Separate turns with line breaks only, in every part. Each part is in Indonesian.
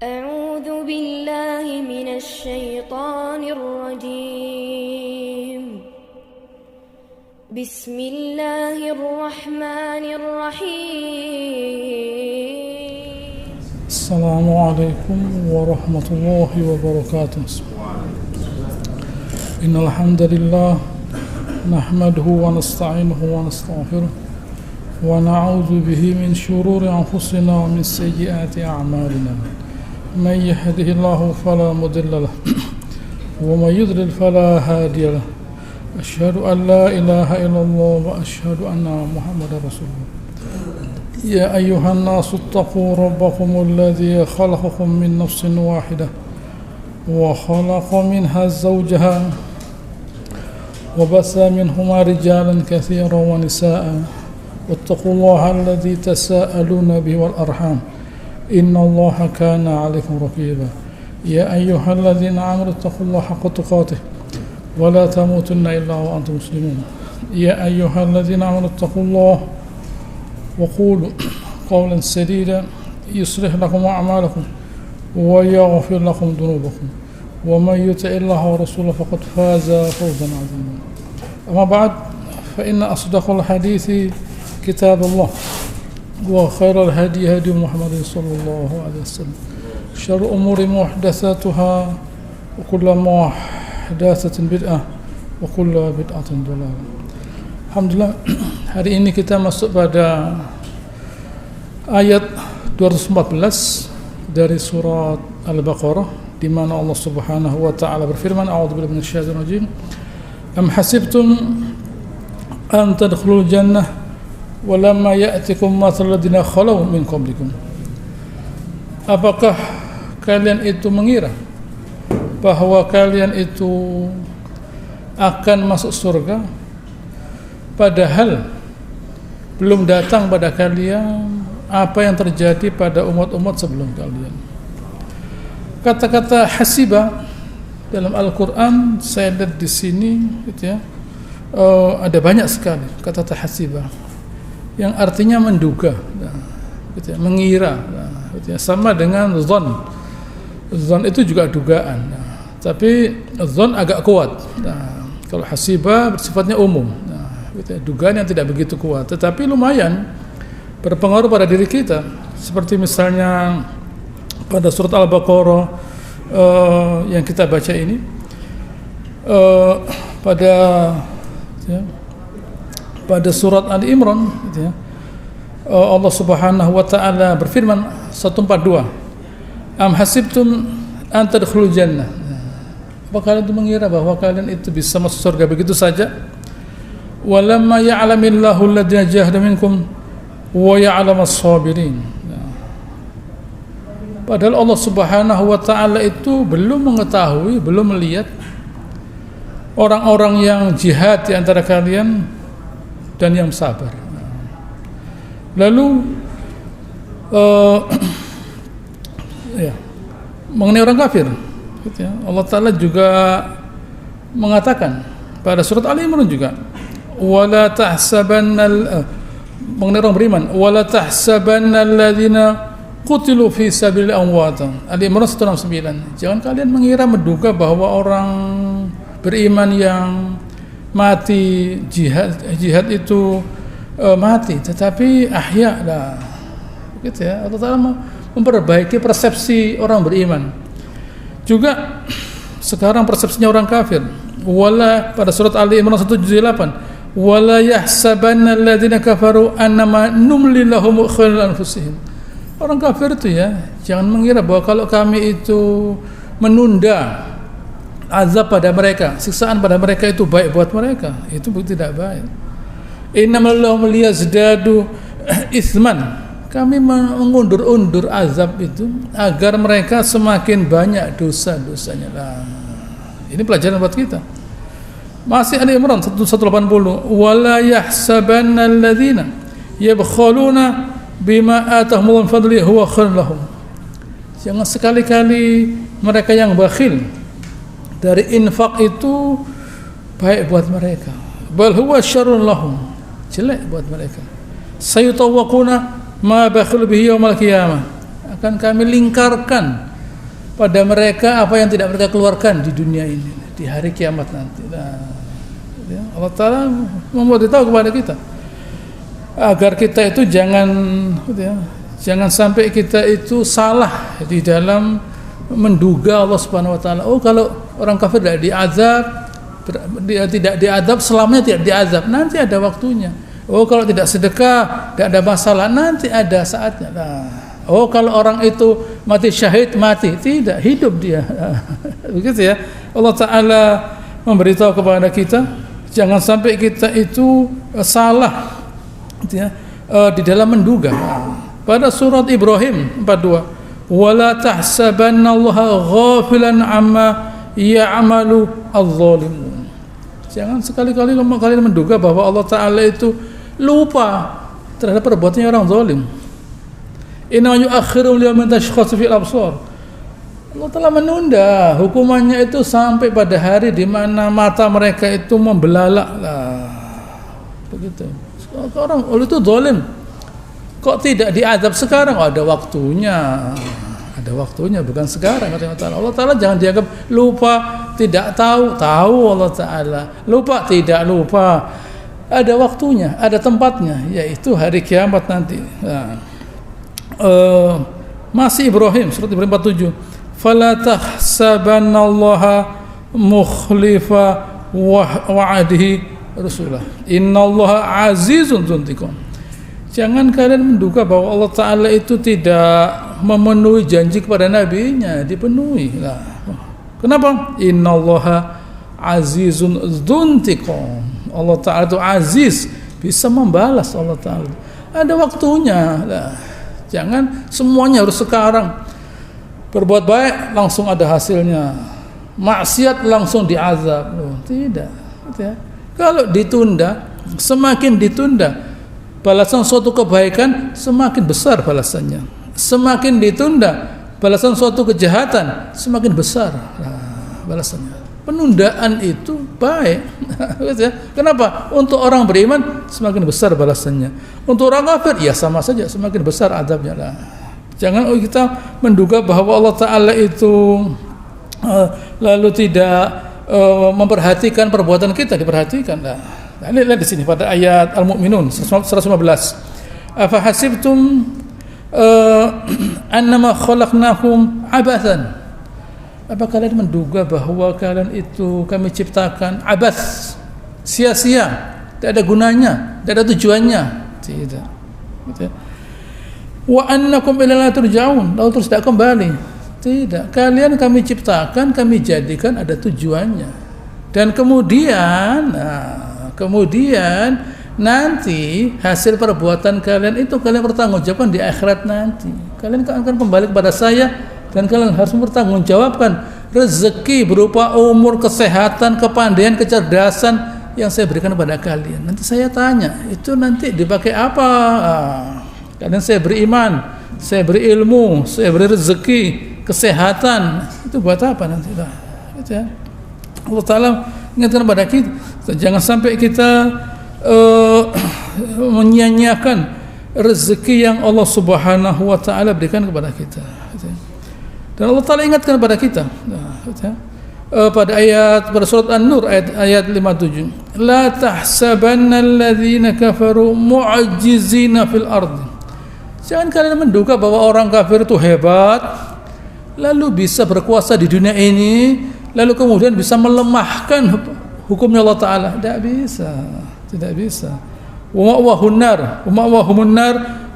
أعوذ بالله من الشيطان الرجيم بسم الله الرحمن الرحيم
السلام عليكم ورحمة الله وبركاته. إن الحمد لله نحمده ونستعينه ونستغفره ونعوذ به من شرور أنفسنا ومن سيئات أعمالنا. من يهده الله فلا مضل له ومن يضلل فلا هادي له. أشهد أن لا إله إلا الله وأشهد أن محمدا رسول الله. يا أيها الناس اتقوا ربكم الذي خلقكم من نفس واحدة وخلق منها زوجها وبث منهما رجالا كثيرا ونساء واتقوا الله الذي تساءلون به والأرحام إن الله كان عليكم رقيبا. يا أيها الذين آمنوا اتقوا الله حق تقاته ولا تموتن إلا وأنتم مسلمون. يا أيها الذين آمنوا اتقوا الله وقولوا قولا سديدا يصلح لكم أعمالكم ويغفر لكم ذنوبكم ومن يطع الله ورسوله فقد فاز فوزا عظيما. أما بعد فإن أصدق الحديث كتاب الله وخير الهدي هدي محمد صلى الله عليه وسلم. شر الأمور محدثاتها وكل محدثة بدعة وكل بدعة ضلالة. Alhamdulillah, hari ini kita masuk pada ayat 214 dari surat Al-Baqarah, di mana Allah Subhanahu wa taala berfirman, a'udzubillahi minasyaitonir rajim. Am hasibtum an tadkhulul jannah wa lamma ya'tikum mathalul ladzina khalaw min qablikum. Apakah kalian itu mengira bahwa kalian itu akan masuk surga padahal belum datang pada kalian apa yang terjadi pada umat-umat sebelum kalian. Kata-kata hasiba dalam Al-Quran saya lihat di sini gitu ya, ada banyak sekali kata-kata hasiba yang artinya menduga, gitu ya, mengira, gitu ya, sama dengan zon. Zon itu juga dugaan, tapi zon agak kuat. Kalau hasiba bersifatnya umum, gitu ya, dugaan yang tidak begitu kuat, tetapi lumayan berpengaruh pada diri kita. Seperti misalnya pada surat Al-Baqarah yang kita baca ini, pada surat Ali Imran, gitu ya, Allah Subhanahu wa taala berfirman 142, am hasibtum an tadkhulul jannah. Apa kalian itu mengira bahwa kalian itu bisa masuk surga begitu saja? Walamma ya'lamillahu alladhina jahadu minkum wa ya'lamas sabirin. Padahal Allah Subhanahu wa taala itu belum mengetahui, belum melihat orang-orang yang jihad di antara kalian dan yang sabar. Lalu mengenai orang kafir, gitu ya, Allah taala juga mengatakan pada surat Ali Imran juga, wala tahsabanna, mengenai orang beriman, wala tahsabanna alladzina qutilu fi sabilillahi amwatan. Ali Imran 169. Jangan kalian mengira, menduga bahwa orang beriman yang mati jihad itu mati, tetapi ahya lah, gitu ya. Allah Taala memperbaiki persepsi orang beriman. Juga sekarang persepsinya orang kafir. Wala, pada surat Ali Imran 178, wala yahsabanna alladzina kafaru annama numli lahum khairul anfusihim. Orang kafir itu ya, jangan mengira bahwa kalau kami itu menunda azab pada mereka, siksaan pada mereka itu baik buat mereka. Itu tidak baik. Innamal lahum liyazdadu itsman. Kami mengundur-undur azab itu agar mereka semakin banyak dosa-dosanya. Nah, ini pelajaran buat kita. Masih Ali Imran 180, wala yahsabanna alladzina yabkhuluna bima atahumullahu min fadli huwa khairun lahum. Jangan sekali-kali mereka yang bakhil dari infak itu baik buat mereka. Bal huwa syarrun lahum, jelek buat mereka. Sayutawaquna ma bakhil bihi yaumil qiyamah. Akan kami lingkarkan pada mereka apa yang tidak mereka keluarkan di dunia ini di hari kiamat nanti. Nah, ya, Allah Ta'ala memberitahu kepada kita agar kita itu jangan sampai kita itu salah di dalam menduga Allah Subhanahu wa taala. Oh, kalau orang kafir tidak diazab, dia tidak diazab selamanya, tidak diazab, nanti ada waktunya. Oh, kalau tidak sedekah tidak ada masalah, nanti ada saatnya. Nah, oh, kalau orang itu mati syahid, mati, tidak, hidup dia. Begitu ya. Allah Ta'ala memberitahu kepada kita jangan sampai kita itu salah ya, di dalam menduga. Pada surat Ibrahim 42, wala tahsabannallaha ghafilan amma ya'malu adh-dhalimun. Jangan sekali-kali kalian menduga bahwa Allah Ta'ala itu lupa terhadap perbuatannya orang zalim. Inna yu'akhirum liyawmin tashkhasu fil absar. Allah Ta'ala menunda hukumannya itu sampai pada hari di mana mata mereka itu membelalak. Begitu. Orang itu zalim. Kok tidak diazab sekarang? Oh, ada waktunya. Ada waktunya, bukan sekarang kata Allah Ta'ala. Allah Ta'ala jangan dianggap lupa, tidak tahu. Tahu Allah Ta'ala. Lupa, tidak lupa. Ada waktunya, ada tempatnya, yaitu hari kiamat nanti. Nah, masih Ibrahim, surat Ibrahim 47. Fala tahsabannallaha mukhlifa wa'adihi rasulah. Innallaha azizun dzuntiqam. Jangan kalian menduga bahwa Allah Ta'ala itu tidak memenuhi janji kepada nabinya, dipenuhi. Nah, kenapa? Innallaha azizun dzuntiqam. Allah Ta'ala itu aziz, bisa membalas. Allah Ta'ala ada waktunya. Nah, jangan semuanya harus sekarang. Berbuat baik langsung ada hasilnya, maksiat langsung diazab. Tidak ya. Kalau ditunda, semakin ditunda balasan suatu kebaikan semakin besar balasannya. Semakin ditunda balasan suatu kejahatan semakin besar balasannya. Penundaan itu baik. Kenapa? Untuk orang beriman semakin besar balasannya. Untuk orang kafir ya sama saja, semakin besar azabnya lah. Jangan kita menduga bahwa Allah Ta'ala itu lalu tidak memperhatikan perbuatan kita, diperhatikan lah. Nah, lihat di sini pada ayat Al-Mu'minun 115. Afa hasibtum annama khalaqnakum abathan. Apa kalian menduga bahwa kalian itu kami ciptakan abas, sia-sia, tidak ada gunanya, tidak ada tujuannya? Tidak. Wa annakum ilaina turja'un, lalu terus tidak kembali. Tidak. Kalian kami ciptakan, kami jadikan ada tujuannya. Dan kemudian nanti hasil perbuatan kalian itu kalian bertanggungjawabkan di akhirat nanti. Kalian akan kembali kepada saya dan kalian harus bertanggungjawabkan rezeki berupa umur, kesehatan, kepandaian, kecerdasan yang saya berikan kepada kalian. Nanti saya tanya, itu nanti dipakai apa? Kalian saya beri iman, saya beri ilmu, saya beri rezeki, kesehatan, itu buat apa nanti? Gitu ya. Allah Ta'ala ingatkan kepada kita, jangan sampai kita menyia-nyiakan rezeki yang Allah Subhanahu wa Ta'ala berikan kepada kita. Gitu ya. Dan Allah Ta'ala ingatkan kepada kita pada surat An-Nur ayat 57, la tahsabanna alladhina kafaru mu'ajjizina fil ardi. Jangan kalian menduga bahwa orang kafir itu hebat lalu bisa berkuasa di dunia ini lalu kemudian bisa melemahkan hukumnya Allah Ta'ala. Tidak bisa. Wa ma'wahumun nar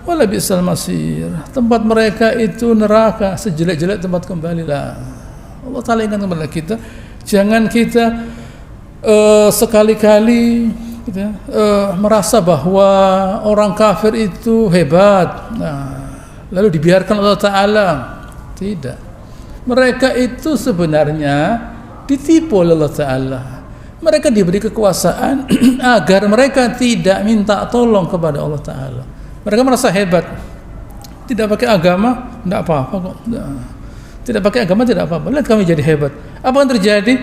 wala bi'sal masir. Tempat mereka itu neraka, sejelek-jelek tempat kembalilah. Allah Ta'ala ingatkan kepada kita, jangan kita sekali-kali merasa bahwa orang kafir itu hebat, lalu dibiarkan Allah Ta'ala. Tidak. Mereka itu sebenarnya ditipu oleh Allah Ta'ala. Mereka diberi kekuasaan agar mereka tidak minta tolong kepada Allah Ta'ala. Mereka merasa hebat. Tidak pakai agama, tidak apa-apa kok. Tidak pakai agama, tidak apa-apa. Lihat kami jadi hebat. Apa yang terjadi?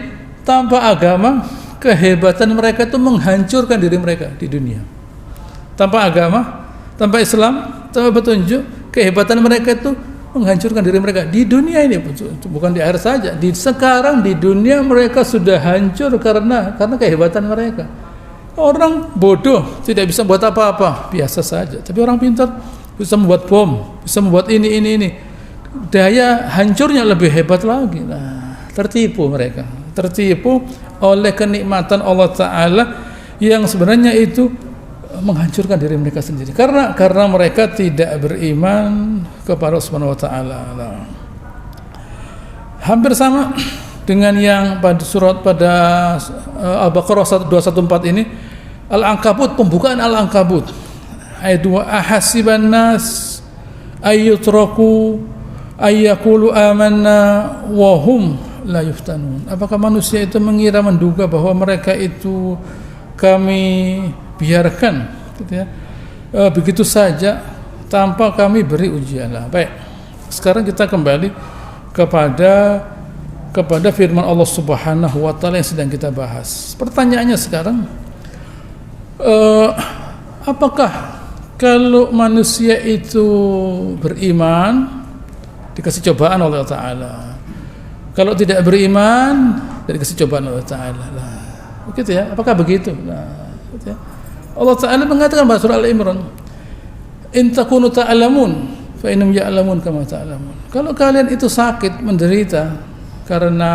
Tanpa agama, kehebatan mereka itu menghancurkan diri mereka di dunia. Tanpa agama, tanpa Islam, tanpa petunjuk, kehebatan mereka itu menghancurkan diri mereka di dunia ini, bukan di akhirat saja. Sekarang di dunia mereka sudah hancur karena kehebatan mereka. Orang bodoh tidak bisa buat apa-apa, biasa saja. Tapi orang pintar bisa membuat bom, bisa membuat ini. Daya hancurnya lebih hebat lagi. Nah, tertipu mereka, tertipu oleh kenikmatan Allah Ta'ala yang sebenarnya itu menghancurkan diri mereka sendiri karena mereka tidak beriman kepada Allah Subhanahu wa taala. Hampir sama dengan yang pada Al-Baqarah 214 ini, Al-Ankabut, pembukaan Al-Ankabut ayat 2, ahasiban nas ayyutraku ayyaqulu amanna wa hum la yuftanun. Apakah manusia itu menduga bahwa mereka itu kami biarkan gitu ya, begitu saja tanpa kami beri ujian. Baik, sekarang kita kembali kepada firman Allah Subhanahu wa taala yang sedang kita bahas. Pertanyaannya sekarang, apakah kalau manusia itu beriman dikasih cobaan oleh Allah Ta'ala, kalau tidak beriman dikasih cobaan oleh Allah Ta'ala? Begitu ya, apakah begitu? Gitu ya. Allah Ta'ala mengatakan pada surah Al-Imran, in takunu ta'lamun fa innahum ya'lamun kama ta'lamun. Kalau kalian itu sakit, menderita karena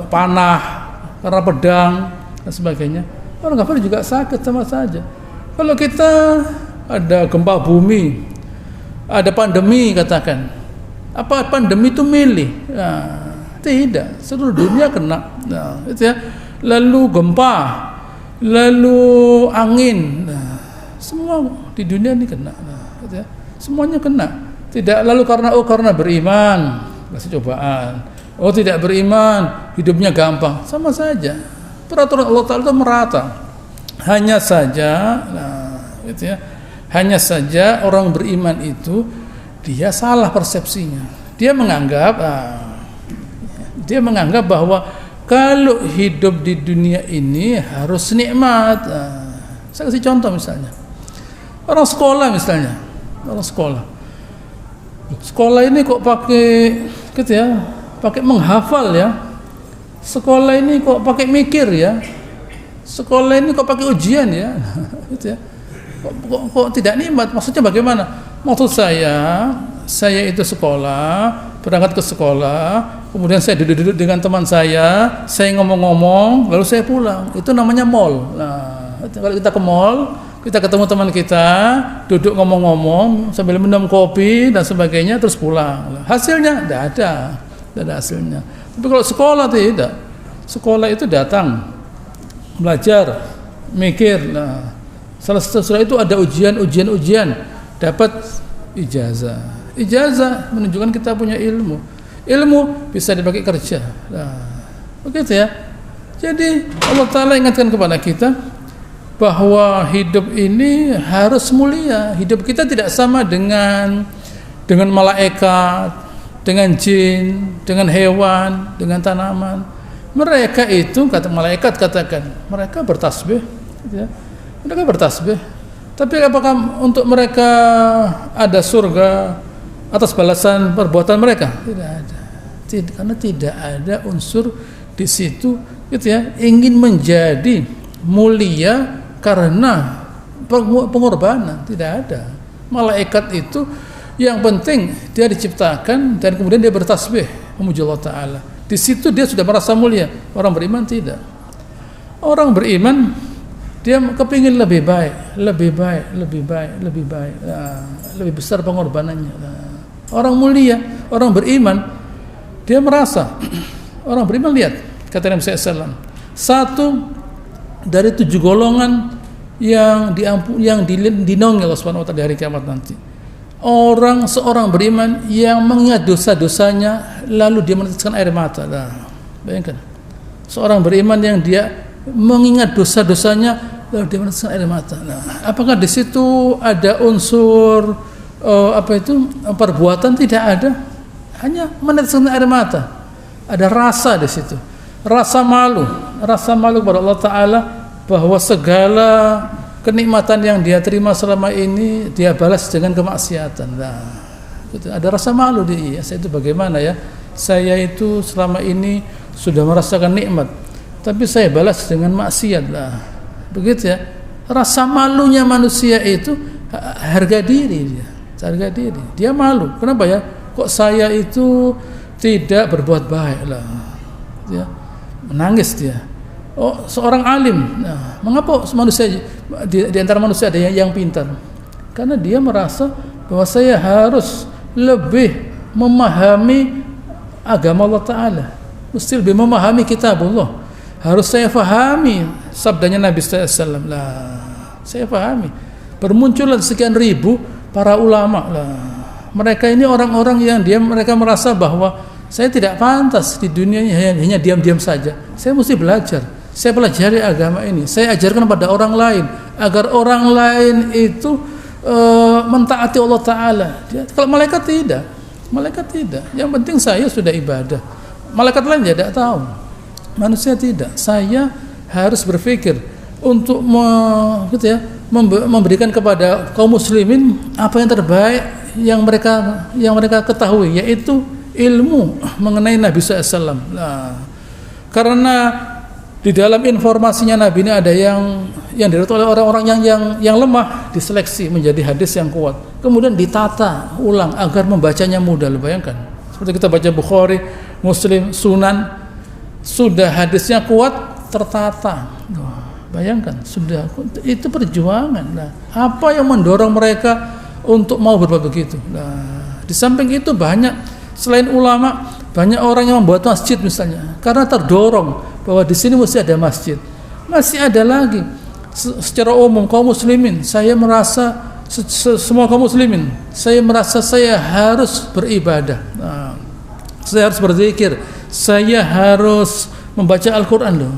panah, karena pedang dan sebagainya, orang kafir juga sakit sama saja. Kalau kita ada gempa bumi, ada pandemi, katakan, apa pandemi itu milih? Nah, tidak, seluruh dunia kena. Nah, itu ya. Lalu gempa, lalu angin, nah, semua di dunia ini kena. Nah, gitu ya. Semuanya kena. Tidak lalu karena beriman kasih cobaan. Oh, tidak beriman hidupnya gampang, sama saja. Peraturan Allah Ta'ala itu merata. Hanya saja, gitu ya. Hanya saja orang beriman itu dia salah persepsinya. Dia menganggap bahwa kalau hidup di dunia ini harus nikmat. Saya kasih contoh misalnya. Orang sekolah misalnya. Sekolah ini kok pakai gitu ya, pakai menghafal ya. Sekolah ini kok pakai mikir ya. Sekolah ini kok pakai ujian ya. Gitu ya. Kok tidak nikmat? Maksudnya bagaimana? Maksud saya itu sekolah, berangkat ke sekolah, kemudian saya duduk-duduk dengan teman saya ngomong-ngomong, lalu saya pulang. Itu namanya mall. Nah, kalau kita ke mall, kita ketemu teman kita, duduk ngomong-ngomong sambil minum kopi dan sebagainya, terus pulang. Hasilnya tidak ada hasilnya. Tapi kalau sekolah tidak. Sekolah itu datang, belajar, mikir. Nah, setelah itu ada ujian, dapat ijazah. Ijazah menunjukkan kita punya ilmu bisa dipakai kerja. Nah, begitu ya. Jadi Allah Ta'ala ingatkan kepada kita bahwa hidup ini harus mulia. Hidup kita tidak sama dengan malaikat, dengan jin, dengan hewan, dengan tanaman. Mereka itu, kata malaikat, katakan mereka bertasbih gitu ya. Mereka bertasbih. Tapi apakah untuk mereka ada surga atas balasan perbuatan mereka? Tidak ada. Karena tidak ada unsur di situ gitu ya, ingin menjadi mulia karena pengorbanan. Tidak ada. Malaikat itu yang penting dia diciptakan dan kemudian dia bertasbih memuji Allah Ta'ala. Di situ dia sudah merasa mulia. Orang beriman tidak. Orang beriman dia kepingin lebih baik, lebih besar pengorbanannya. Orang mulia, orang beriman, dia merasa. Orang beriman, lihat kata Nabi SAW, satu dari 7 golongan yang dinaungi Allah Subhanahu wa taala di hari kiamat nanti. Seorang beriman yang mengingat dosa-dosanya lalu dia meneteskan air mata. Nah, bayangkan. Seorang beriman yang dia mengingat dosa-dosanya lalu dia meneteskan air mata. Nah, apakah di situ ada unsur perbuatan? Tidak ada. Hanya meneteskan air mata. Ada rasa di situ. Rasa malu kepada Allah Ta'ala bahwa segala kenikmatan yang dia terima selama ini dia balas dengan kemaksiatan. Nah, Gitu. Ada rasa malu dia. Saya itu bagaimana ya? Saya itu selama ini sudah merasakan nikmat, tapi saya balas dengan maksiat lah. Begitu ya. Rasa malunya manusia itu harga diri dia. Harga diri. Dia malu. Kenapa ya? Kok saya itu tidak berbuat baik lah. Ya. Menangis dia. Oh, seorang alim. Nah, mengapa manusia di antara manusia ada yang pintar? Karena dia merasa bahwa saya harus lebih memahami agama Allah Ta'ala, mesti lebih memahami kitabullah, harus saya fahami sabdanya Nabi SAW lah, saya fahami. Bermunculan sekian ribu para ulama lah, mereka ini orang-orang yang mereka merasa bahwa saya tidak pantas di dunia ini hanya diam-diam saja, saya mesti belajar, saya pelajari agama ini, saya ajarkan pada orang lain agar orang lain itu mentaati Allah Ta'ala. Kalau malaikat tidak, yang penting saya sudah ibadah. Malaikat lain tidak tahu, manusia tidak. Saya harus berpikir untuk memberikan kepada kaum muslimin apa yang terbaik yang mereka ketahui, yaitu ilmu mengenai Nabi SAW. Nah, karena di dalam informasinya Nabi ini ada yang diriwayatkan oleh orang-orang yang lemah, diseleksi menjadi hadis yang kuat, kemudian ditata ulang agar membacanya mudah. Bayangkan, seperti kita baca Bukhari, Muslim, Sunan, sudah hadisnya kuat, tertata. Bayangkan, sudah itu perjuangan. Nah, apa yang mendorong mereka untuk mau berbuat begitu? Nah, di samping itu banyak selain ulama, banyak orang yang membuat masjid misalnya, karena terdorong bahwa di sini mesti ada masjid. Masih ada lagi secara umum kaum muslimin, saya merasa semua kaum muslimin, saya merasa saya harus beribadah. Nah, saya harus berzikir, saya harus membaca Al-Qur'an loh.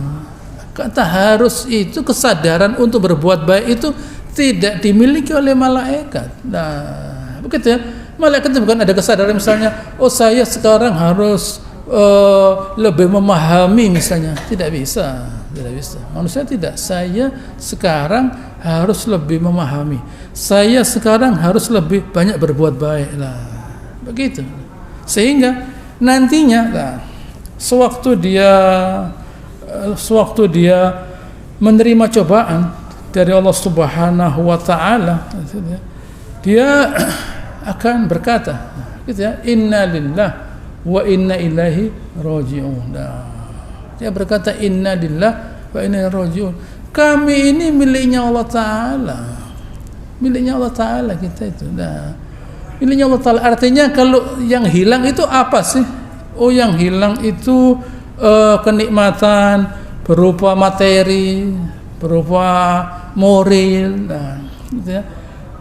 Kata harus itu kesadaran untuk berbuat baik itu tidak dimiliki oleh malaikat. Nah, begitu ya. Malaikat itu bukan ada kesadaran misalnya, oh saya sekarang harus lebih memahami misalnya, tidak bisa. Manusia tidak. Saya sekarang harus lebih memahami. Saya sekarang harus lebih banyak berbuat baik lah. Begitu. Sehingga nantinya lah, sewaktu dia menerima cobaan dari Allah Subhanahu wa Ta'ala, dia akan berkata, gitu ya, inna lillah wa inna ilaihi raji'un. Nah, dia berkata inna lillah wa inna ilaihi raji'un. Kami ini miliknya Allah Ta'ala. Miliknya Allah Ta'ala kita itu. Nah, miliknya Allah Ta'ala artinya kalau yang hilang itu apa sih? Oh, yang hilang itu kenikmatan berupa materi, berupa moral. Nah, gitu ya.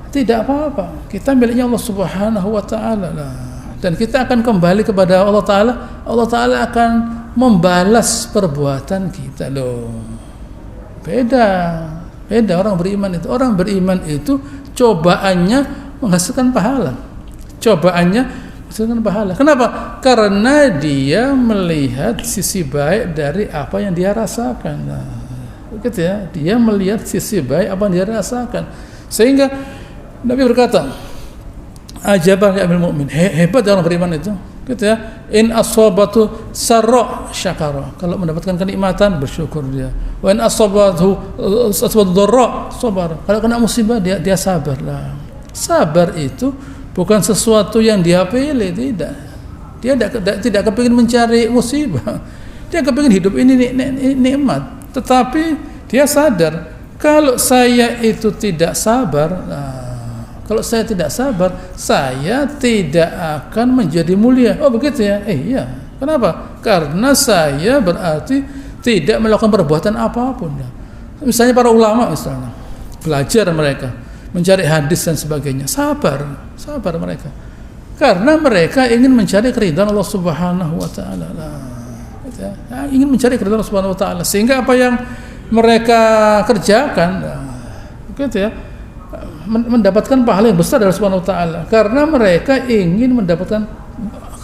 Tidak apa-apa. Kita miliknya Allah Subhanahu wa Ta'ala lah. Dan kita akan kembali kepada Allah Ta'ala. Allah Ta'ala akan membalas perbuatan kita loh. Beda orang beriman itu. Orang beriman itu cobaannya menghasilkan pahala. Kenapa? Karena dia melihat sisi baik dari apa yang dia rasakan. Nah, begitu ya. Dia melihat sisi baik apa yang dia rasakan. Sehingga Nabi berkata, ajaban ya amil mu'min, hebat orang beriman itu, gitu ya. In asabatu sarra syakara, kalau mendapatkan kenikmatan bersyukur dia. Wa in asabatu dharra sabar, kalau kena musibah dia sabar lah. Sabar itu bukan sesuatu yang dia pilih, tidak. Dia tidak kepingin mencari musibah. Dia kepingin hidup ini nikmat, tetapi dia sadar kalau saya itu tidak sabar, kalau saya tidak sabar, saya tidak akan menjadi mulia. Oh begitu ya? Iya. Kenapa? Karena saya berarti tidak melakukan perbuatan apapun. Misalnya para ulama misalnya, belajar mereka, mencari hadis dan sebagainya. Sabar mereka. Karena mereka ingin mencari keridhaan Allah Subhanahu wa Ta'ala. Ingin mencari keridhaan Allah Subhanahu wa Ta'ala. Sehingga apa yang mereka kerjakan, begitu ya, mendapatkan pahala yang besar dari Subhanahu wa Ta'ala, karena mereka ingin mendapatkan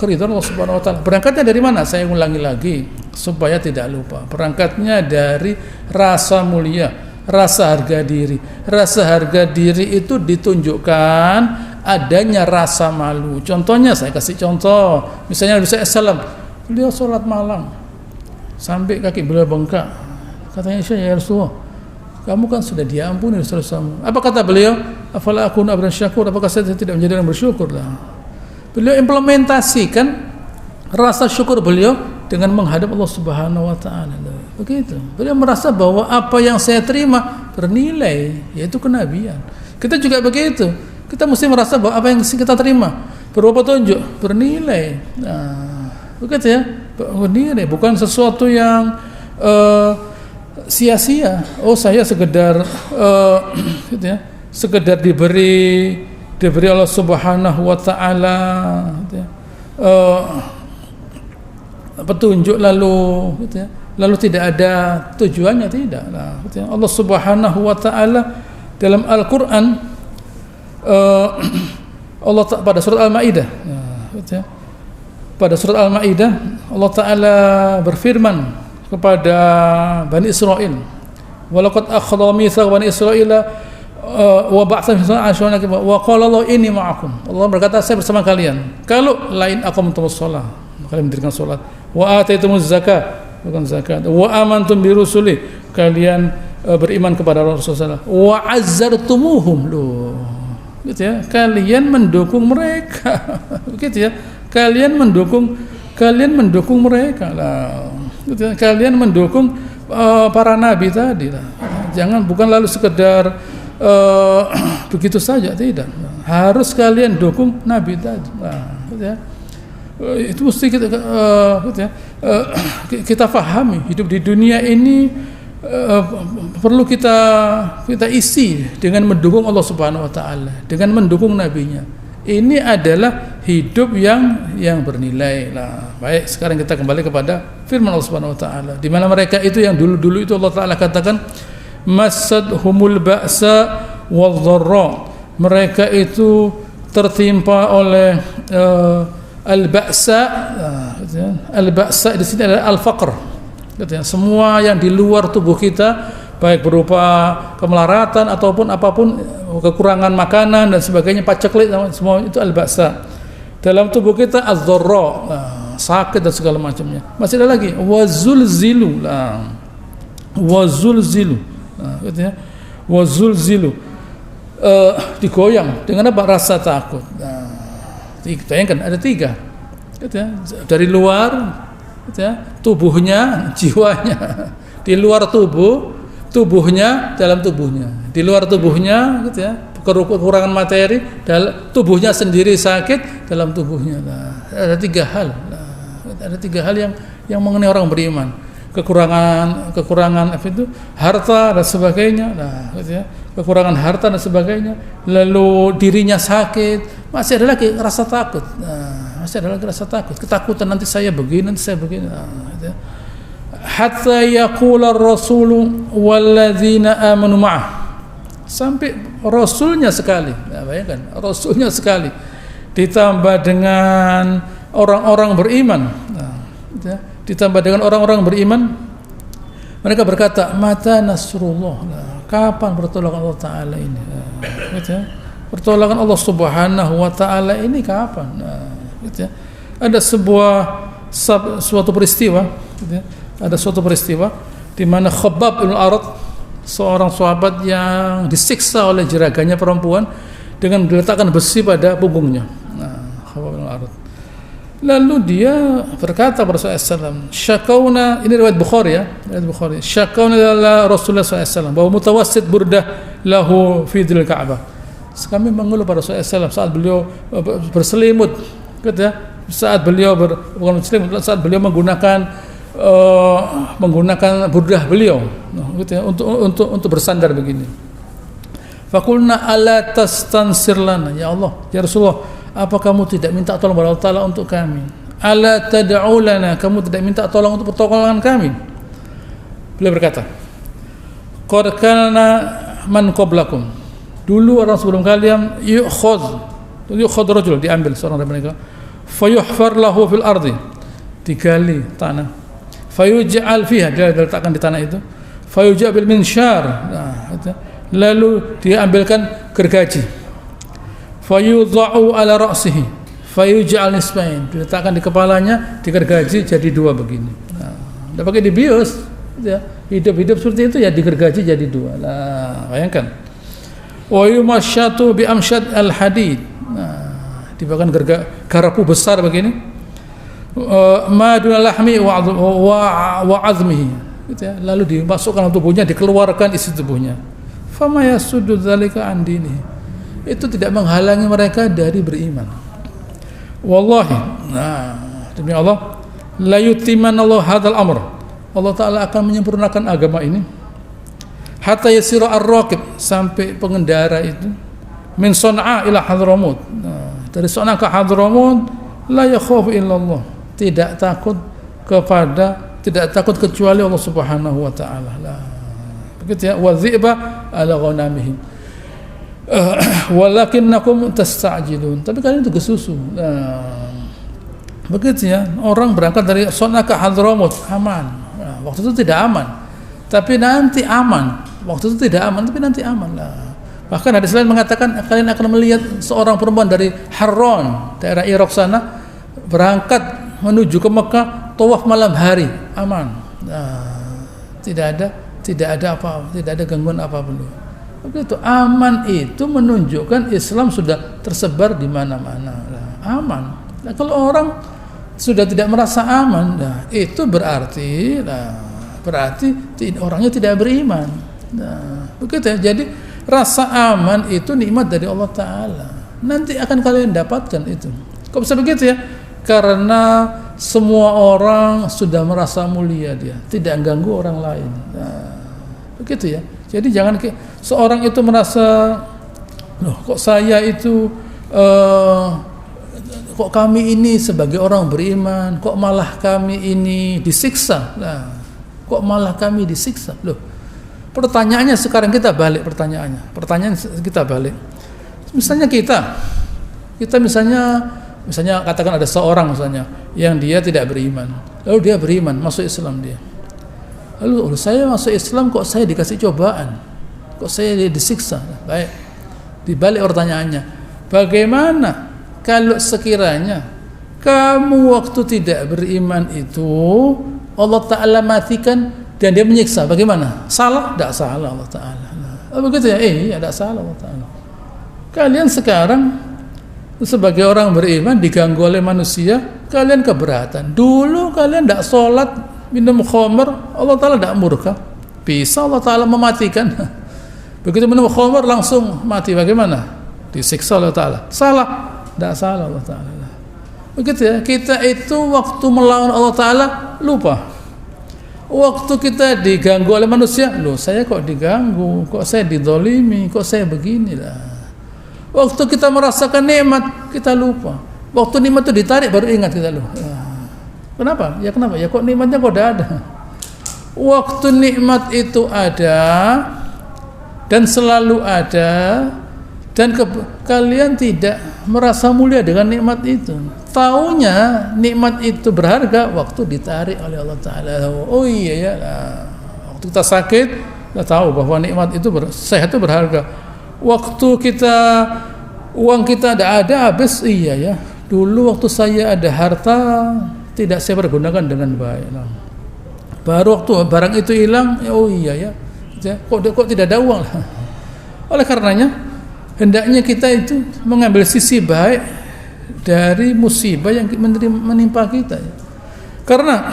keridhaan Allah Subhanahu wa Ta'ala. Berangkatnya dari mana? Saya ulangi lagi supaya tidak lupa. Berangkatnya dari rasa mulia, rasa harga diri. Rasa harga diri itu ditunjukkan adanya rasa malu. Contohnya saya kasih contoh, misalnya Nabi SAW, beliau sholat malam sampai kaki beliau bengkak. Katanya Aisyah, ya Rasulullah, kamu kan sudah diampuni Rasulullah. Apa kata beliau? Afala akunu abdan syakur, apakah saya tidak menjadi orang bersyukur? Beliau implementasikan rasa syukur beliau dengan menghadap Allah Subhanahu wa taala. Begitu. Beliau merasa bahwa apa yang saya terima bernilai, yaitu kenabian. Kita juga begitu. Kita mesti merasa bahwa apa yang kita terima berupa petunjuk bernilai. Nah, begitu ya. Bernilai, bukan sesuatu yang sia-sia. Oh, saya sekedar gitu ya, sekedar diberi Allah Subhanahu wa taala gitu ya, petunjuk lalu gitu ya, lalu tidak ada tujuannya, tidak. Nah, gitu ya. Allah Subhanahu wa taala dalam Al-Qur'an Allah pada surat Al-Maidah, gitu ya, pada surat Al-Maidah Allah taala berfirman kepada Bani Israel, walaqad akhadha mitsaq Bani Israil wa ba'atha wa qala Allah inni ma'akum. Allah berkata, saya bersama kalian kalau lain aqamtumus shalah, kalian mendirikan salat, wa ataitumuz zakat, bukan zakat, wa amantum bi rusuli, kalian beriman kepada Rasulullah, wa azzartumuhum, loh gitu ya, kalian mendukung mereka begitu ya, kalian mendukung mereka lah gitu ya, kalian mendukung para nabi tadi lah. Jangan bukan lalu sekedar begitu saja, tidak, harus kalian dukung nabi tadi. Nah, gitu ya. Itu mesti kita gitu ya, kita pahami hidup di dunia ini perlu kita isi dengan mendukung Allah Subhanahu wa taala, dengan mendukung nabinya. Ini adalah hidup yang bernilai. Nah, baik, sekarang kita kembali kepada firman Allah Subhanahu wa taala, di mana mereka itu yang dulu-dulu itu Allah taala katakan masadhumul ba'sa wadh-dharra, mereka itu tertimpa oleh al-ba'sa. Al-ba'sa di sini adalah al-faqr. Semua yang di luar tubuh kita, baik berupa kemelaratan ataupun apapun, kekurangan makanan dan sebagainya, paceklik, semua itu al-ba'sa. Dalam tubuh kita az-dharra, sakit dan segala macamnya. Masih ada lagi wazulzilu, wazulzilu, wazulzilu, digoyang dengan apa? Rasa takut. Bayangkan ada tiga, dari luar, tubuhnya, jiwanya, di luar tubuhnya, dalam tubuhnya, di luar tubuhnya, kekurangan materi, dalam tubuhnya sendiri sakit, dalam tubuhnya. Ada tiga hal, ada tiga hal yang mengenai orang beriman, kekurangan apa itu, harta dan sebagainya, kekurangan harta dan sebagainya, lalu dirinya sakit, masih ada lagi rasa takut. Masih ada lagi rasa takut, ketakutan nanti saya begini, nanti saya begini. Hatta yaqula ar-rasulu walladzina amanu ma'ah, sampai rasulnya sekali. Bayangkan, rasulnya sekali ditambah dengan orang-orang beriman. Ditambah dengan orang-orang beriman, mereka berkata, mata nasrullah, kapan pertolongan Allah taala ini? Pertolongan Allah Subhanahu wa taala ini kapan? Ada suatu peristiwa, ada suatu peristiwa di mana Khabbab bin Al-Arat, seorang sahabat yang disiksa oleh jeraganya perempuan dengan diletakkan besi pada punggungnya. Khabbab bin Al-Arat. Lalu dia berkata kepada Rasulullah SAW, syakauna, ini riwayat Bukhari ya, riwayat Bukhari, syakauna ila Rasulullah SAW bahwa mutawassit burdah lahu fi dhil Ka'bah. Kami mengeluh pada Rasulullah SAW saat beliau berselimut, saat beliau bukan berselimut, saat beliau menggunakan burdah beliau, untuk bersandar begini. Faqulna ala tastansir lana, ya Allah, ya Rasulullah, apa kamu tidak minta tolong kepada Allah Ta'ala untuk kami? Ala tad'u lana, kamu tidak minta tolong untuk pertolongan kami? Beliau berkata, qad kana man qablakum, dulu orang sebelum kalian yukhad rajul, diambil seorang dari mereka, fayuhfar lahu fil ardi, digali tanah, fayuj'al fiha, dia diletakkan di tanah itu, fayuj'a bil minsyar, lalu dia ambilkan gergaji, fayudha'u ala ra'sihi fayuj'al nisfain, diletakkan di kepalanya, digergaji jadi dua begini. Nah, udah pakai dibius ya. Hidup-hidup seperti itu ya digergaji jadi dua. Nah, bayangkan. Wa yumasyatu bi amsyad al hadid. Nah, dibawakan garpu besar begini. Ma dun lahmi wa azmihi. Gitu ya. Lalu dimasukkan ke tubuhnya, dikeluarkan isi tubuhnya. Fama yasuddu dzalika an dinihi. Itu tidak menghalangi mereka dari beriman. Wallahi, nah, demi Allah, la yutimanallahu hadzal amr. Allah Ta'ala akan menyempurnakan agama ini hatta yasira ar-raqib, sampai pengendara itu min Son'a ila Hadramut, nah, dari Son'a ke Hadramut, la yakhafu illallah, tidak takut kecuali Allah Subhanahu wa Ta'ala. Begitu ya, wa dhi'ba ala ghanamihim, walakinnakum tasta'jilun, tapi kalian itu kesusu. Nah, begitu ya, orang berangkat dari Son'a ke Hadramut aman. Nah, waktu itu tidak aman, tapi nanti aman. Waktu itu tidak aman, tapi nanti aman lah. Bahkan hadis lain mengatakan kalian akan melihat seorang perempuan dari Harran, daerah Irak sana, berangkat menuju ke Mekah, tawaf malam hari, aman. Nah, tidak ada apa-apa, tidak ada gangguan apapun. Begitu, aman itu menunjukkan Islam sudah tersebar di mana-mana. Nah, aman. Nah, kalau orang sudah tidak merasa aman, nah, itu berarti orangnya tidak beriman. Nah, begitu ya. Jadi rasa aman itu nikmat dari Allah Ta'ala. Nanti akan kalian dapatkan itu. Kok bisa begitu ya? Karena semua orang sudah merasa mulia dia, tidak ganggu orang lain. Nah, begitu ya. Jadi jangan seorang itu merasa, loh kok saya itu kok kami ini sebagai orang beriman, kok malah kami ini disiksa. Nah, kok malah kami disiksa? Loh, pertanyaannya sekarang kita balik pertanyaan kita balik. Misalnya kita misalnya katakan ada seorang misalnya yang dia tidak beriman, lalu dia beriman, masuk Islam dia. Lalu saya masuk Islam kok saya dikasih cobaan, kok saya disiksa. Baik, dibalik pertanyaannya, bagaimana kalau sekiranya kamu waktu tidak beriman itu Allah Ta'ala matikan dan dia menyiksa, bagaimana? Salah? Tidak salah Allah Ta'ala. Oh, begitu ya? Iya, tidak salah Allah Ta'ala. Kalian sekarang sebagai orang beriman diganggu oleh manusia, kalian keberatan. Dulu kalian tidak sholat, minum khamr, Allah Ta'ala tidak murka. Bisa Allah Ta'ala mematikan. Begitu minum khamr langsung mati, bagaimana? Disiksa Allah Ta'ala. Salah? Tidak salah Allah Ta'ala. Begitu ya, kita itu waktu melawan Allah Ta'ala lupa. Waktu kita diganggu oleh manusia, loh saya kok diganggu, kok saya didolimi, kok saya beginilah. Waktu kita merasakan nikmat, kita lupa. Waktu nikmat itu ditarik baru ingat kita, loh. Kenapa? Ya kenapa? Ya kok nikmatnya kok tidak ada. Waktu nikmat itu ada dan selalu ada, dan kalian tidak merasa mulia dengan nikmat itu. Taunya nikmat itu berharga waktu ditarik oleh Allah Ta'ala. Oh iya ya, waktu kita sakit kita tahu bahwa nikmat itu sehat itu berharga. Waktu uang kita tidak ada, habis, iya ya, dulu waktu saya ada harta tidak saya pergunakan dengan baik. Baru waktu barang itu hilang, oh iya ya, kok tidak ada uang. Oleh karenanya hendaknya kita itu mengambil sisi baik dari musibah yang menimpa kita. Karena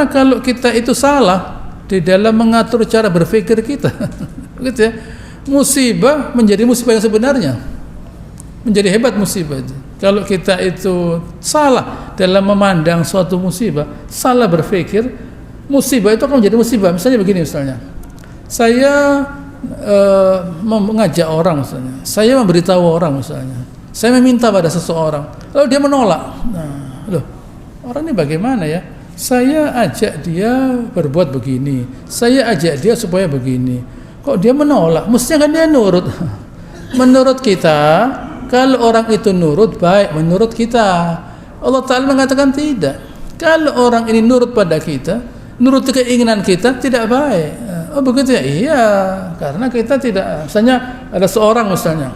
kalau kita itu salah di dalam mengatur cara berpikir kita, gitu ya, musibah menjadi musibah yang sebenarnya, menjadi hebat musibah itu. Kalau kita itu salah dalam memandang suatu musibah, salah berpikir, musibah itu akan menjadi musibah. Misalnya begini, misalnya saya mengajak orang, misalnya saya memberitahu orang, misalnya saya meminta pada seseorang, lalu dia menolak. Nah, loh, orang ini bagaimana ya? Saya ajak dia berbuat begini, saya ajak dia supaya begini, kok dia menolak? Mestinya kan dia nurut. Menurut kita, kalau orang itu nurut, baik menurut kita. Allah Ta'ala mengatakan tidak. Kalau orang ini nurut pada kita, nurut keinginan kita, tidak baik. Oh begitu ya? Iya, karena kita tidak. Misalnya ada seorang, misalnya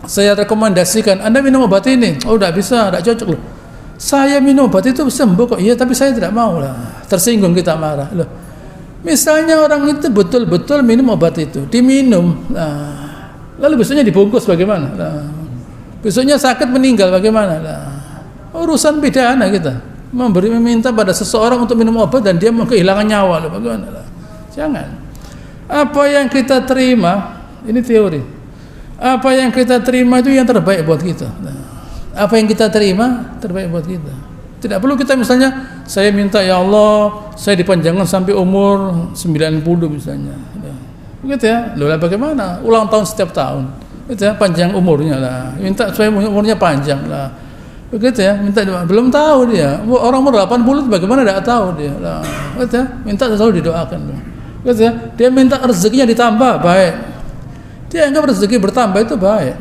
saya rekomendasikan Anda minum obat ini, oh tidak bisa, tidak cocok loh. Saya minum obat itu sembuh kok. Iya, tapi saya tidak mau lah. Tersinggung, kita marah loh. Misalnya orang itu betul-betul minum obat itu, diminum, lalu besoknya dibungkus bagaimana? Besoknya sakit meninggal bagaimana? Urusan pidana kita meminta pada seseorang untuk minum obat dan dia kehilangan nyawa loh, bagaimana? Jangan. Apa yang kita terima, ini teori. Apa yang kita terima itu yang terbaik buat kita. Apa yang kita terima terbaik buat kita. Tidak perlu kita misalnya saya minta ya Allah saya dipanjangkan sampai umur 90 misalnya. Begitu ya. Loh, bagaimana? Ulang tahun setiap tahun. Begitu ya, panjang umurnya lah. Minta supaya umurnya panjang lah. Begitu ya, minta belum tahu dia. Orang umur 80 bagaimana tidak tahu dia. Lah, begitu ya, minta selalu didoakan. Begitu ya. Dia minta rezekinya ditambah, baik. Dia anggap rezeki bertambah itu baik.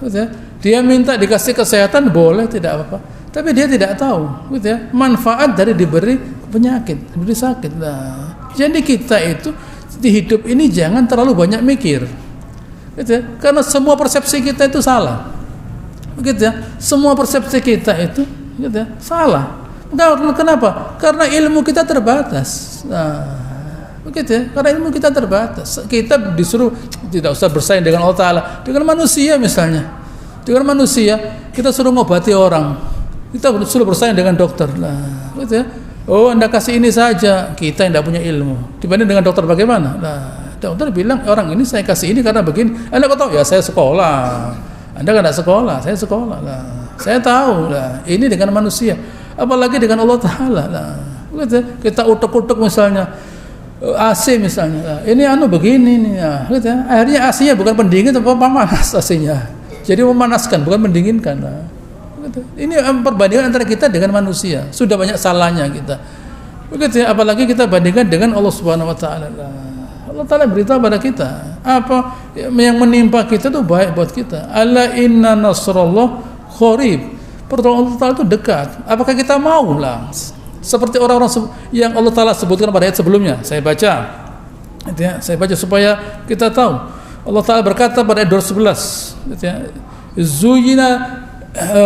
Begitu ya. Dia minta dikasih kesehatan boleh, tidak apa-apa. Tapi dia tidak tahu, gitu ya, manfaat dari diberi penyakit, diberi sakit. Nah, jadi kita itu di hidup ini jangan terlalu banyak mikir, gitu ya, karena semua persepsi kita itu salah, begitu ya. Semua persepsi kita itu, gitu ya, salah. Kenapa? Karena ilmu kita terbatas. Nah, begitu ya, karena ilmu kita terbatas. Kita disuruh tidak usah bersaing dengan Allah Ta'ala, dengan manusia misalnya. Dengan manusia kita suruh ngobati orang. Kita sudah bersaing dengan dokter lah, gitu ya. Oh, Anda kasih ini saja, kita yang tidak punya ilmu. Dibanding dengan dokter bagaimana? Nah, dokter bilang orang ini saya kasih ini karena begini. Anda kok tahu? Ya saya sekolah. Anda kan tidak sekolah, saya sekolah lah. Saya tahu lah. Ini dengan manusia, apalagi dengan Allah Taala lah. Gitu ya. Kita utuk-utuk misalnya AC misalnya. Lah. Ini begini nih, ya. Gitu ya. Akhirnya AC-nya bukan pendingin tapi pemanas AC-nya. Jadi memanaskan bukan mendinginkan lah. Ini perbandingan antara kita dengan manusia, sudah banyak salahnya kita. Begitu ya, apalagi kita bandingkan dengan Allah Subhanahu wa taala. Allah Taala beritahu pada kita, apa yang menimpa kita itu baik buat kita. Ala inna nasrallah qarib. Pertolongan Allah Taala itu dekat. Apakah kita mau lah seperti orang-orang yang Allah Taala sebutkan pada ayat sebelumnya? Saya baca. Gitu ya, saya baca supaya kita tahu. Allah Taala berkata pada ayat 211, gitu ya. Zuyina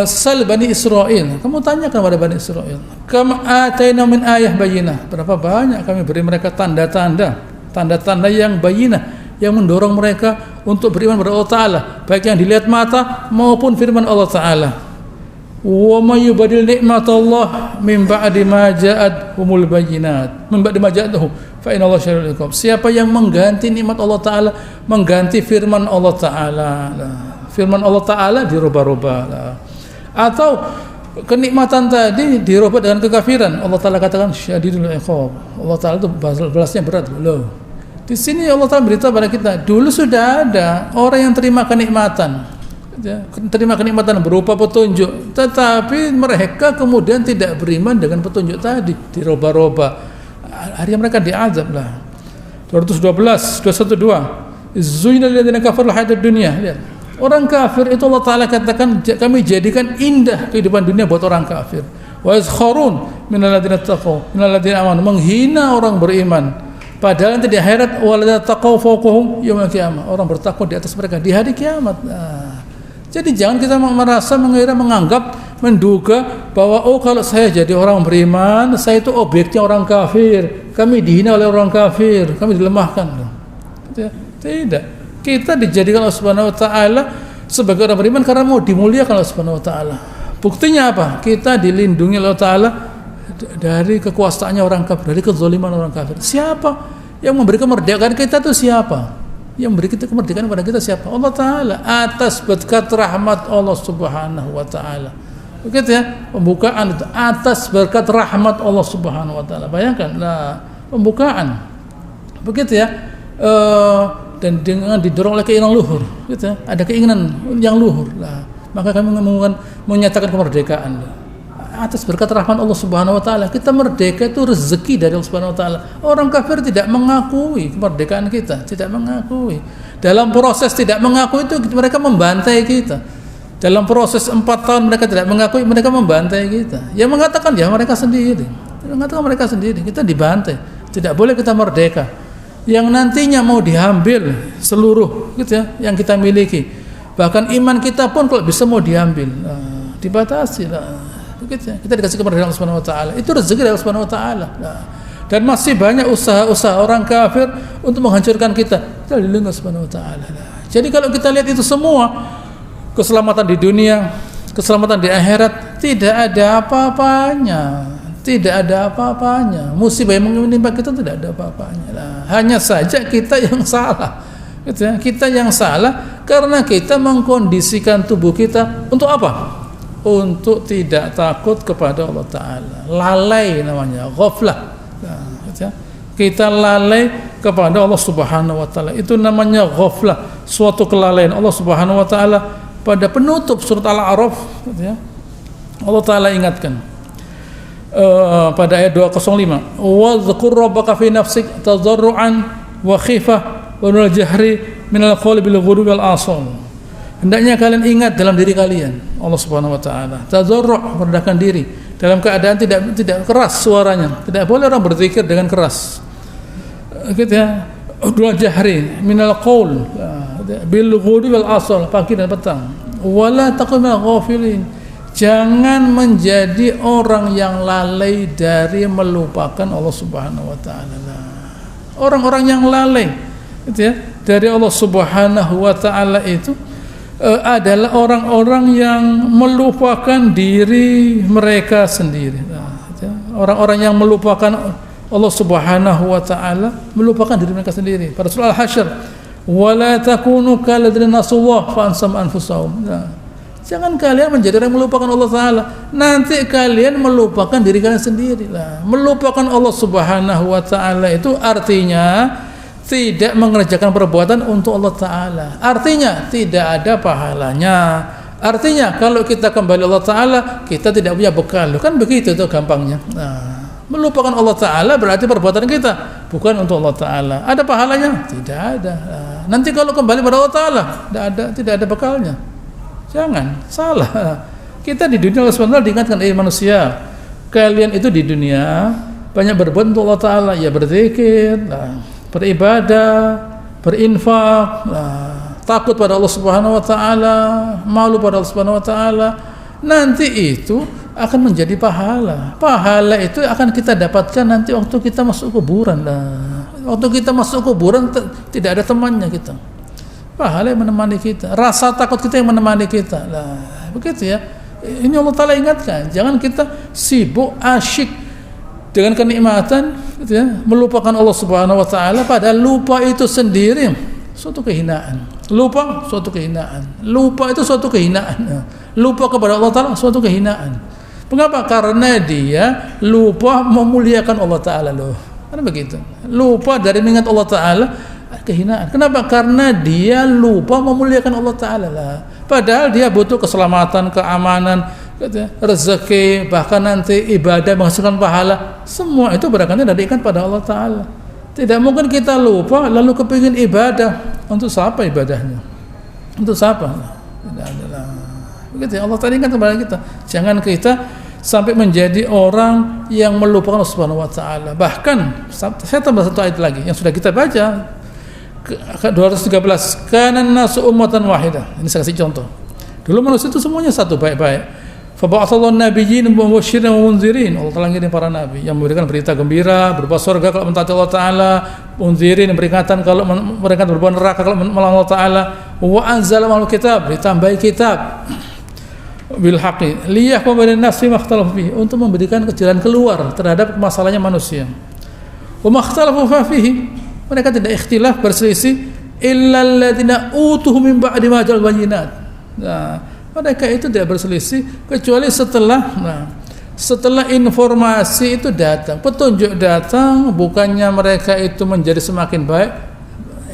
sal Bani Israel, kamu tanyakan kepada Bani Israel, kama ataina min ayah bayinah, berapa banyak kami beri mereka tanda-tanda yang bayinah, yang mendorong mereka untuk beriman kepada Allah Ta'ala, baik yang dilihat mata maupun firman Allah Ta'ala. Wa may yubadil nikmatallah min ba'di ma ja'atuhumul bayinat, min ba'di ma ja'atuhum fa inna Allah syarul iqab. Siapa yang mengganti nikmat Allah Ta'ala, mengganti firman Allah Ta'ala, firman Allah Ta'ala dirubah-rubah atau kenikmatan tadi dirubah dengan kekafiran. Allah Ta'ala katakan syadidul iqab, Allah Ta'ala itu balasnya berat loh. Di sini Allah Ta'ala beritahu pada kita, dulu sudah ada orang yang terima kenikmatan, terima kenikmatan berupa petunjuk, tetapi mereka kemudian tidak beriman dengan petunjuk tadi, dirubah-rubah. Akhirnya mereka diazab lah. 212 212 Zuina lil ladzina kafaru hayatud dunya. Lihat. Orang kafir itu Allah Ta'ala katakan kami jadikan indah kehidupan dunia buat orang kafir. Wa yazkharun minal ladzina taqaw minal ladzina amanu, menghina orang beriman. Padahal nanti di akhirat waladzina taqaw fawqahum yaumil qiyamah, orang bertakwa di atas mereka di hari kiamat. Nah, jadi jangan kita merasa menganggap menduga bahwa oh kalau saya jadi orang beriman, saya itu objeknya orang kafir, kami dihina oleh orang kafir, kami dilemahkan. Tidak. Kita dijadikan Allah Subhanahu wa taala sebagai orang beriman karena mau dimuliakan Allah Subhanahu wa taala. Buktinya apa? Kita dilindungi Allah Taala dari kekuasaannya orang kafir, dari kezaliman orang kafir. Siapa yang memberi kemerdekaan kita itu siapa? Yang memberi kita kemerdekaan kepada kita siapa? Allah Taala, atas berkat rahmat Allah Subhanahu wa taala. Begitu ya, pembukaan itu atas berkat rahmat Allah Subhanahu wa taala. Bayangkan, nah, pembukaan. Begitu ya. Dan dengan didorong oleh keinginan luhur, gitu ya. Ada keinginan yang luhur lah, maka kami menyatakan kemerdekaan lah. Atas berkat rahmat Allah Subhanahu wa taala kita merdeka, itu rezeki dari Allah Subhanahu wa taala. Orang kafir tidak mengakui kemerdekaan kita, tidak mengakui. Dalam proses tidak mengakui itu mereka membantai kita. Dalam proses 4 tahun mereka tidak mengakui, mereka membantai kita. Yang mengatakan ya mereka sendiri. Mengatakan mereka sendiri, kita dibantai. Tidak boleh kita merdeka. Yang nantinya mau diambil seluruh gitu ya yang kita miliki, Bahkan iman kita pun kalau bisa mau diambil, dibatasi. Begitu. Kita dikasih kepada Allah Subhanahu wa taala. Itu rezeki dari Allah Subhanahu wa taala. Dan masih banyak usaha-usaha orang kafir untuk menghancurkan kita. Kita dilindungi Allah Subhanahu wa taala. Jadi kalau kita lihat itu semua, keselamatan di dunia, keselamatan di akhirat, tidak ada apa-apanya. Tidak ada apa-apanya. Musibah yang menimpa kita tidak ada apa-apanya. Hanya saja kita yang salah. Gitu ya. Kita yang salah karena kita mengkondisikan tubuh kita untuk apa? Untuk tidak takut kepada Allah Ta'ala. Lalai namanya, ghaflah. Gitu ya. Kita lalai kepada Allah Subhanahu wa Ta'ala. Itu namanya ghaflah, suatu kelalaian Allah Subhanahu wa Ta'ala. Pada penutup surat Al-A'raf, gitu ya, Allah Ta'ala ingatkan pada ayat 205, wa dzkur rabbaka fi nafsik tadarruan wa khifah wa dun jahri minal qawli bil ghudwi wal asal. Hendaknya kalian ingat dalam diri kalian Allah Subhanahu wa taala. Tadarru', merendahkan diri dalam keadaan tidak keras suaranya. Tidak boleh orang berzikir dengan keras. Gitu ya. Dun jahri minal qaul bil ghudwi wal asal, pagi dan petang. Wala takun minal ghafilin. Jangan menjadi orang yang lalai dari melupakan Allah Subhanahu wa taala. Orang-orang yang lalai, gitu ya, dari Allah Subhanahu wa taala itu adalah orang-orang yang melupakan diri mereka sendiri. Orang-orang yang melupakan Allah Subhanahu wa taala, melupakan diri mereka sendiri. Pada surah Al-Hasyr, wala takunu kalladzina nasullah fa ansam anfusahum. Jangan kalian menjadi orang yang melupakan Allah Ta'ala. Nanti kalian melupakan diri kalian sendiri lah. Melupakan Allah Subhanahu wa Ta'ala itu artinya tidak mengerjakan perbuatan untuk Allah Ta'ala. Artinya tidak ada pahalanya. Artinya kalau kita kembali Allah Ta'ala, kita tidak punya bekal. Kan begitu tuh gampangnya. Melupakan Allah Ta'ala berarti perbuatan kita bukan untuk Allah Ta'ala. Ada pahalanya? Tidak ada. Nanti kalau kembali pada Allah Ta'ala, tidak ada bekalnya. Jangan, salah. Kita di dunia Allah SWT diingatkan, manusia, kalian itu di dunia banyak berbuat untuk Allah Ta'ala, ya berzikir, beribadah, berinfak, takut pada Allah Subhanahu wa taala, malu pada Allah Subhanahu wa taala. Nanti itu akan menjadi pahala. Pahala itu akan kita dapatkan nanti waktu kita masuk kuburan. Waktu kita masuk kuburan tidak ada temannya kita. Pahala yang menemani kita, rasa takut kita yang menemani kita. Begitu ya. Ini Allah Ta'ala ingatkan, jangan kita sibuk asyik dengan kenikmatan, gitu ya, melupakan Allah Subhanahu wa taala, padahal lupa itu sendiri suatu kehinaan. Lupa suatu kehinaan. Lupa itu suatu kehinaan. Lupa kepada Allah Ta'ala suatu kehinaan. Mengapa? Karena dia lupa memuliakan Allah Ta'ala loh. Karena begitu. Lupa dari mengingat Allah Ta'ala, kehinaan. Kenapa? Karena dia lupa memuliakan Allah Ta'ala lah. Padahal dia butuh keselamatan, keamanan, rezeki, bahkan nanti ibadah menghasilkan pahala. Semua itu berangkatnya dari ikan pada Allah Ta'ala. Tidak mungkin kita lupa lalu kepingin ibadah. Untuk siapa ibadahnya? Untuk siapa? Tidak ada lah. Begitu ya, Allah Ta'ala ingat kepada kita. Jangan kita sampai menjadi orang yang melupakan Allah Subhanahu wa taala. Bahkan saya tambah satu ayat lagi yang sudah kita baca, 213, kana nasu ummatan wahidah. Ini saya kasih contoh. Dulu manusia itu semuanya satu, baik-baik. Fa ba'atsallahu nabiyyin mubasysyirin wa mundzirin. Allah Ta'ala ngirim para nabi yang memberikan berita gembira berupa surga kalau mentaati Allah Ta'ala, mundzirin peringatan kalau mereka berbuat neraka kalau melawan Allah Ta'ala. Wa anzala ma'al kitab, ditambahi kitab bil haqqi liyahkum bainan nas fi makhtalafu fihi, untuk memberikan jalan keluar terhadap masalahnya manusia. Wa makhtalafu fihi, mereka tidak ikhtilaf berselisih illa alladziina utuhu min ba'di ma ja'al bayyinat. Nah, mereka itu tidak berselisih kecuali setelah informasi itu datang, petunjuk datang, bukannya mereka itu menjadi semakin baik,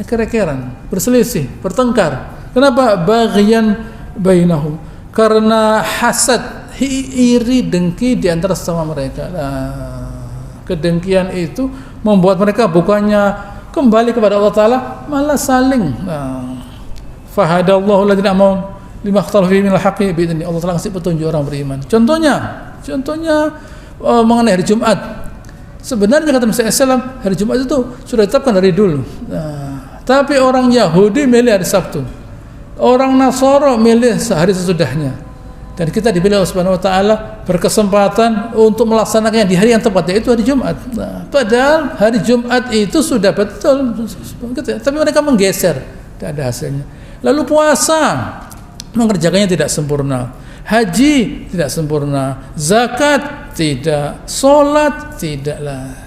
kerekeran, berselisih, bertengkar. Kenapa? Baghyan bainahum, karena hasad, iri, dengki di antara sesama mereka. Kedengkian itu membuat mereka bukannya kembali kepada Allah Ta'ala, malah saling. Fahadallahu alladziina amanu lima ikhtalafu fihi minal haqqi bi'idznihi. Allah Ta'ala kasih petunjuk orang beriman. Contohnya mengenai hari Jumat. Sebenarnya kata Nabi SAW, hari Jumat itu sudah ditetapkan dari dulu. Tapi orang Yahudi milih hari Sabtu. Orang Nasara milih sehari sesudahnya. Dan kita dipilih Allah Subhanahu wa taala berkesempatan untuk melaksanakannya di hari yang tepat, yaitu hari Jumat. Nah, padahal hari Jumat itu sudah betul gitu ya. Tapi mereka menggeser, tidak ada hasilnya. Lalu puasa mengerjakannya tidak sempurna. Haji tidak sempurna, zakat tidak, sholat tidaklah.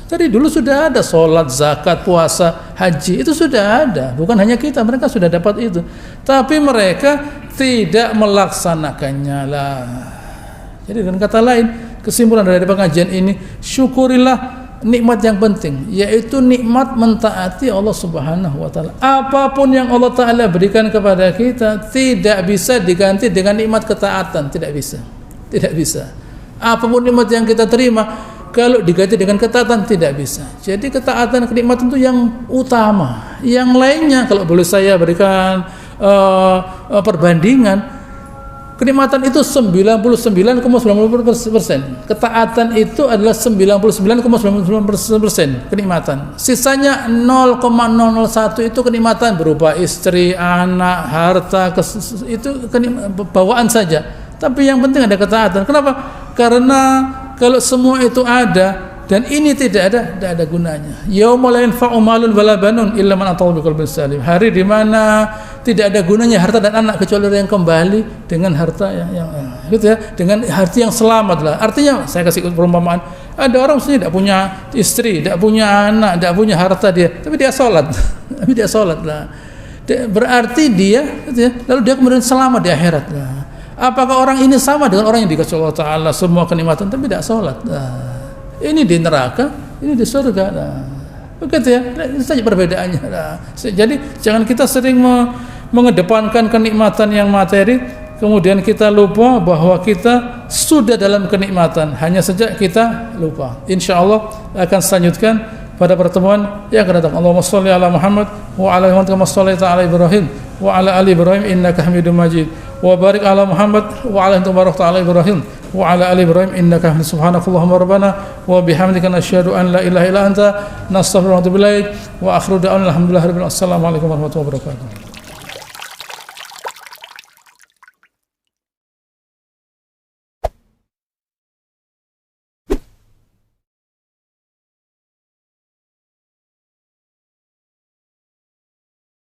Dari dulu sudah ada sholat, zakat, puasa, haji, itu sudah ada. Bukan hanya kita, mereka sudah dapat itu. Tapi mereka tidak melaksanakannya lah. Jadi dengan kata lain, kesimpulan dari pengajian ini, syukurilah nikmat yang penting, yaitu nikmat mentaati Allah Subhanahu wa taala. Apapun yang Allah taala berikan kepada kita tidak bisa diganti dengan nikmat ketaatan, tidak bisa. Tidak bisa. Apapun nikmat yang kita terima kalau diganti dengan ketaatan tidak bisa. Jadi ketaatan, kenikmatan itu yang utama. Yang lainnya kalau boleh saya berikan perbandingan, kenikmatan itu 99,90%. Ketaatan itu adalah 99,99% kenikmatan. Sisanya 0,001 itu kenikmatan berupa istri, anak, harta, itu bawaan saja. Tapi yang penting ada ketaatan. Kenapa? Karena kalau semua itu ada dan ini tidak ada gunanya. Yaumul la yanfa'u malun wala banun illa man ata'a biqalbin salim. Hari di mana tidak ada gunanya harta dan anak kecuali orang yang kembali dengan harta yang gitu ya, dengan hati yang selamat lah. Artinya saya kasih perumpamaan, ada orang mestinya tidak punya istri, tidak punya anak, tidak punya harta dia, tapi dia sholat. Tapi dia sholat lah. Berarti dia gitu ya, lalu dia kemudian selamat di akhirat lah. Apakah orang ini sama dengan orang yang dikasih Allah Ta'ala semua kenikmatan tapi tidak sholat? Nah, ini di neraka, ini di surga. Nah, begitu ya, itu saja perbedaannya. Nah, jadi jangan kita sering mengedepankan kenikmatan yang materi, kemudian kita lupa bahwa kita sudah dalam kenikmatan, hanya saja kita lupa. Insya Allah akan selanjutkan pada pertemuan yang akan datang. Allahumma sholli ala Muhammad wa ala ali Muhammad kama shallaita ala Ibrahim wa ala ali Ibrahim innaka Hamidum Majid. Wa barik ala Muhammad wa ala barakta ala Ibrahim wa ala ali Ibrahim innaka Hamidum subhanakallahumma rabbana wa bihamdika nasyhadu an la ilaha illa anta nastaghfiruka wa natubu ilaik wa akhiru da'wana alhamdulillahi rabbil alamin. Assalamu alaikum warahmatullahi wabarakatuh.